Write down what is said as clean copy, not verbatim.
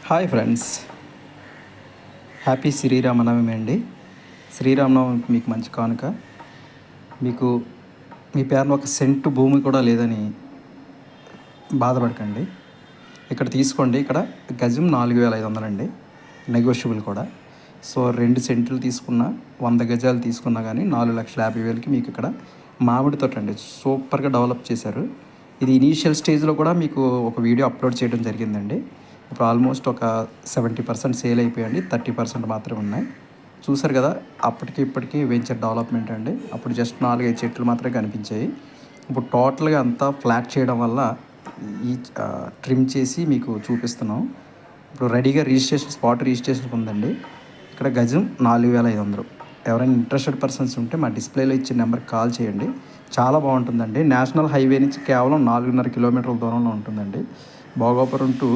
Hi friends, happy Sri Rama Navami అండి. శ్రీరామనవమికి మీకు మంచి కానుక. మీకు మీ పేరున ఒక సెంటు భూమి కూడా లేదని బాధపడకండి. ఇక్కడ తీసుకోండి. ఇక్కడ గజం 4500 అండి, నెగోషియబుల్ కూడా. సో 2 సెంట్లు తీసుకున్నా, 100 గజాలు తీసుకున్నా కానీ 4,50,000కి మీకు ఇక్కడ మామిడి తోట అండి. సూపర్గా డెవలప్ చేశారు. ఇది ఇనీషియల్ స్టేజ్లో కూడా మీకు ఒక వీడియో అప్లోడ్ చేయడం జరిగిందండి. ఇప్పుడు ఆల్మోస్ట్ ఒక 70% సేల్ అయిపోయండి, 30% మాత్రమే ఉన్నాయి. చూసారు కదా, అప్పటికి ఇప్పటికీ వెంచర్ డెవలప్మెంట్ అండి. అప్పుడు జస్ట్ 4-5 చెట్లు మాత్రమే కనిపించాయి. ఇప్పుడు టోటల్గా అంతా ఫ్లాట్ చేయడం వల్ల ఈ ట్రిమ్ చేసి మీకు చూపిస్తున్నాం. ఇప్పుడు రెడీగా స్పాట్ రిజిస్ట్రేషన్ ఉందండి. ఇక్కడ గజం 4,500. ఎవరైనా ఇంట్రెస్టెడ్ పర్సన్స్ ఉంటే మా డిస్ప్లేలో ఇచ్చిన నెంబర్కి కాల్ చేయండి. చాలా బాగుంటుందండి. నేషనల్ హైవే నుంచి కేవలం 4.5 కిలోమీటర్ల దూరంలో ఉంటుందండి. భోగాపురం టు